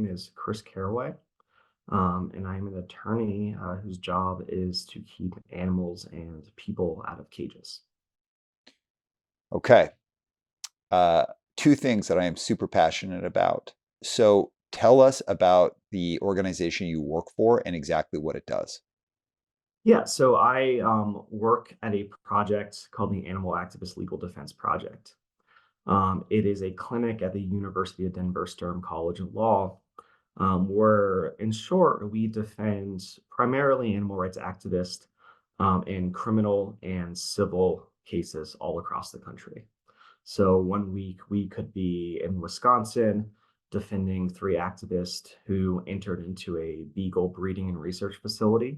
is Chris Carraway, and I'm an attorney whose job is to keep animals and people out of cages. Okay. Uh, Two things that I am super passionate about. So tell us about the organization you work for and exactly what it does. Yeah, so I work at a project called the Animal Activist Legal Defense Project. It is a clinic at the University of Denver Sturm College of Law, where, in short, we defend primarily animal rights activists in criminal and civil cases all across the country. So one week we could be in Wisconsin defending three activists who entered into a beagle breeding and research facility,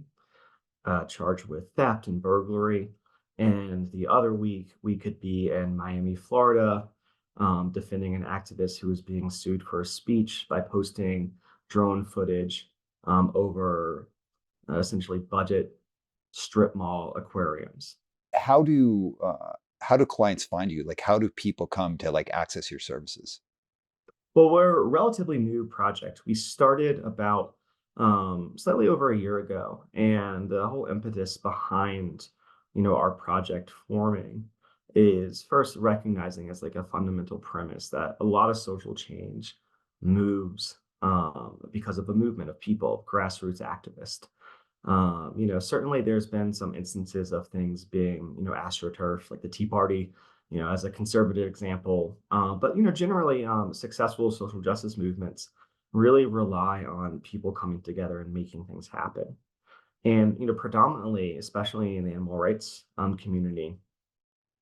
charged with theft and burglary. And the other week we could be in Miami, Florida, defending an activist who was being sued for speech by posting drone footage over essentially budget strip mall aquariums. How do how do clients find you? Like how do people come to like access your services? Well, we're a relatively new project. We started about slightly over a year ago, and the whole impetus behind, our project forming is first recognizing as like a fundamental premise that a lot of social change moves because of the movement of people, grassroots activists. Certainly there's been some instances of things being, astroturf, like the Tea Party, as a conservative example. But generally, successful social justice movements really rely on people coming together and making things happen. And predominantly, especially in the animal rights community,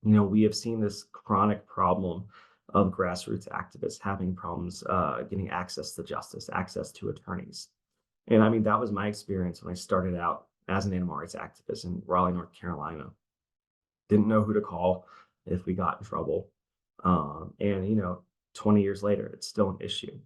we have seen this chronic problem of grassroots activists having problems getting access to justice, access to attorneys. And I mean, that was my experience when I started out as an animal rights activist in Raleigh, North Carolina. Didn't know who to call if we got in trouble. And 20 years later, it's still an issue.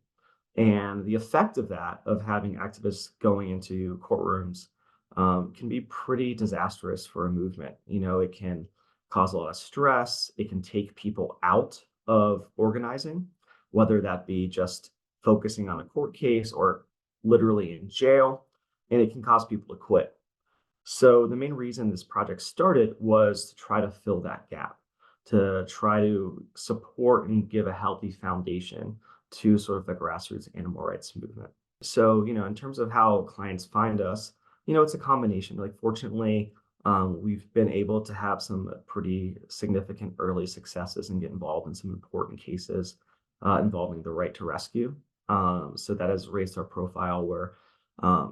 And the effect of that, of having activists going into courtrooms, can be pretty disastrous for a movement. It can cause a lot of stress. It can take people out of organizing, whether that be just focusing on a court case or literally in jail. And it can cause people to quit. So the main reason this project started was to try to fill that gap, to try to support and give a healthy foundation to sort of the grassroots animal rights movement. So, in terms of how clients find us, it's a combination. Like, fortunately, we've been able to have some pretty significant early successes and get involved in some important cases involving the right to rescue. So that has raised our profile where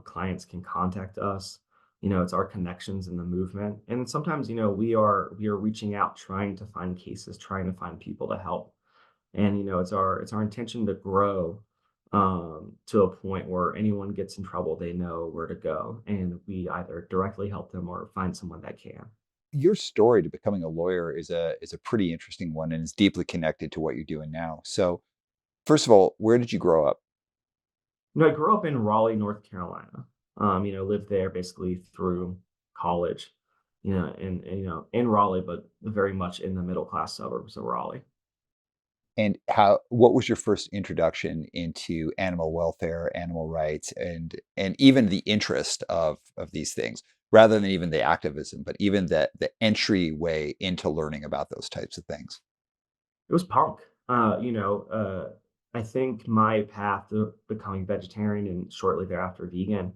clients can contact us. It's our connections in the movement, and sometimes we are reaching out, trying to find cases, trying to find people to help. And it's our intention to grow to a point where anyone gets in trouble, they know where to go, and we either directly help them or find someone that can. Your story to becoming a lawyer is a pretty interesting one and is deeply connected to what you're doing now. So, first of all, where did you grow up? I grew up in Raleigh, North Carolina. Lived there basically through college. In Raleigh, but very much in the middle class suburbs of Raleigh. And how what was your first introduction into animal welfare, animal rights, and even the interest of these things, rather than even the activism, but even the entryway into learning about those types of things? It was punk. I think my path to becoming vegetarian and shortly thereafter vegan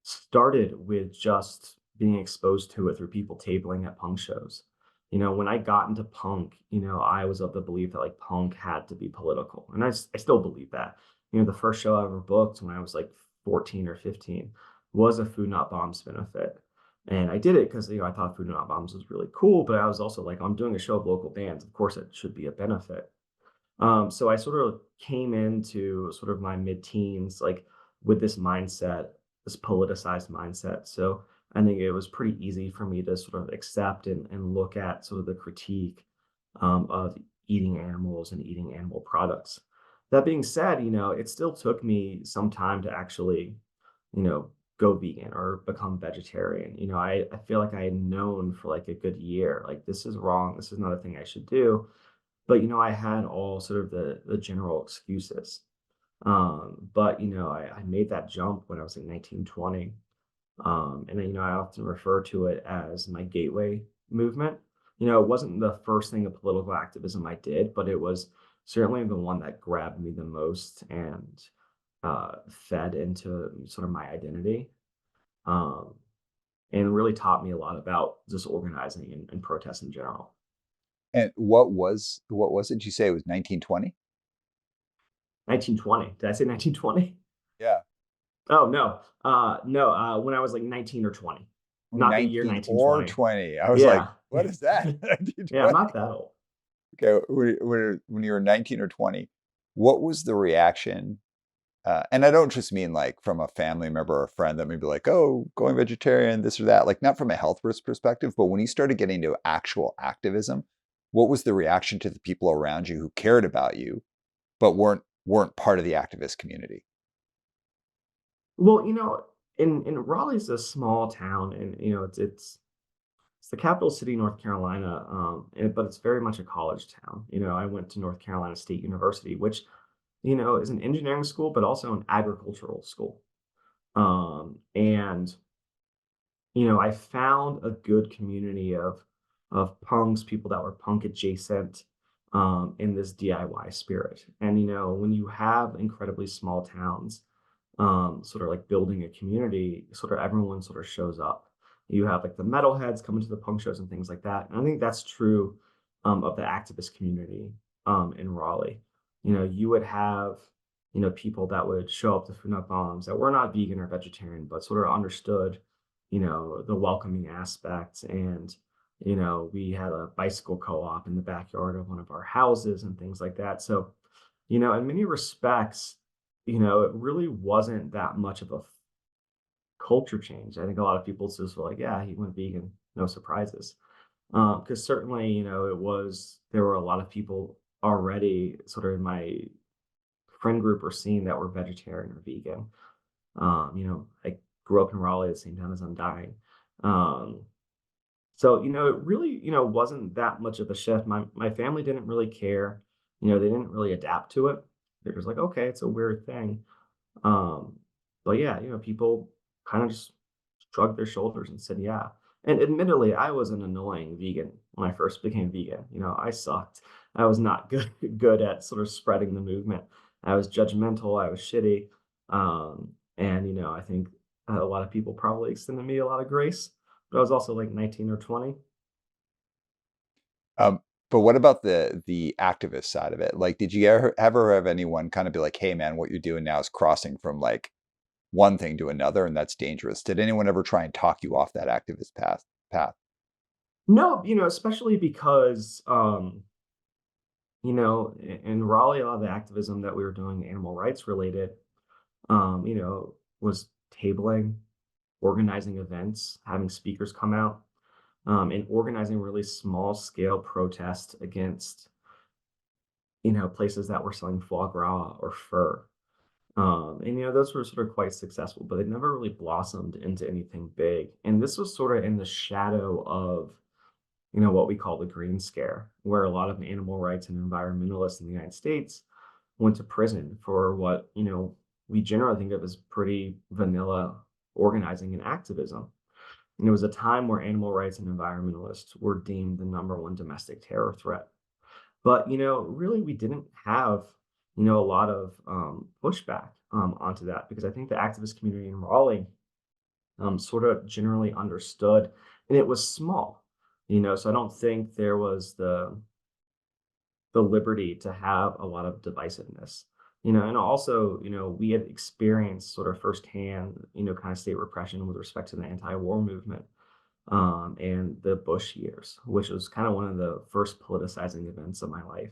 started with just being exposed to it through people tabling at punk shows. When I got into punk, I was of the belief that like punk had to be political. And I still believe that. The first show I ever booked when I was like 14 or 15 was a Food Not Bombs benefit. And I did it because, I thought Food Not Bombs was really cool, but I was also like, I'm doing a show of local bands. Of course, it should be a benefit. So I sort of came into sort of my mid-teens, like with this mindset, this politicized mindset. So I think it was pretty easy for me to sort of accept and look at sort of the critique of eating animals and eating animal products. That being said, it still took me some time to actually, you know, go vegan or become vegetarian. I feel like I had known for like a good year, like this is wrong. This is not a thing I should do. But I had all sort of the general excuses. But I made that jump when I was in 1920. And then, I often refer to it as my gateway movement. It wasn't the first thing of political activism I did, but it was certainly the one that grabbed me the most and fed into sort of my identity, um, and really taught me a lot about just organizing and protest in general. And what was it you say it was 1920? 1920. Did I say 1920? Yeah. Oh, no. No, when I was like 19 or 20, not the year 19 or 1920. 20. I was like, Yeah. what is that? Yeah, I'm 1920. not that old. Okay, when you were 19 or 20, what was the reaction? And I don't just mean like from a family member or a friend that may be like, oh, going vegetarian, this or that, like not from a health risk perspective, but when you started getting into actual activism, what was the reaction to the people around you who cared about you, but weren't part of the activist community? Well, in Raleigh's a small town, and it's the capital city, North Carolina, but it's very much a college town. I went to North Carolina State University, which is an engineering school, but also an agricultural school. And I found a good community of punks, people that were punk adjacent, in this DIY spirit. And when you have incredibly small towns, sort of like building a community, sort of everyone sort of shows up. You have like the metalheads coming to the punk shows and things like that. And I think that's true of the activist community in Raleigh. You would have people that would show up to Food Not Bombs that were not vegan or vegetarian, but sort of understood the welcoming aspects. And we had a bicycle co-op in the backyard of one of our houses and things like that. So in many respects, it really wasn't that much of a culture change. I think a lot of people just were like, yeah, he went vegan, no surprises. Because certainly, there were a lot of people already sort of in my friend group or scene that were vegetarian or vegan. I grew up in Raleigh at the same time as I'm dying. Um, so, it really, wasn't that much of a shift. My family didn't really care. They didn't really adapt to it. They're just like, okay, it's a weird thing. Um, but yeah, people kind of just shrugged their shoulders and said, yeah. And admittedly, I was an annoying vegan when I first became vegan. I sucked. I was not good good at sort of spreading the movement. I was judgmental. I was shitty. And I think a lot of people probably extended me a lot of grace. But I was also like 19 or 20. Um, but what about the activist side of it? Like, did you ever have anyone kind of be like, "Hey, man, what you're doing now is crossing from like one thing to another, and that's dangerous." Did anyone ever try and talk you off that activist path? No, especially because in Raleigh, a lot of the activism that we were doing, animal rights related, was tabling, organizing events, having speakers come out, and organizing really small scale protests against, places that were selling foie gras or fur. And those were sort of quite successful, but they never really blossomed into anything big. And this was sort of in the shadow of, what we call the Green Scare, where a lot of animal rights and environmentalists in the United States went to prison for what, we generally think of as pretty vanilla organizing and activism. And it was a time where animal rights and environmentalists were deemed the number one domestic terror threat. But, really, we didn't have, a lot of pushback onto that because I think the activist community in Raleigh sort of generally understood, and it was small, so I don't think there was the liberty to have a lot of divisiveness. And also, we had experienced sort of firsthand, kind of state repression with respect to the anti-war movement and the Bush years, which was kind of one of the first politicizing events of my life.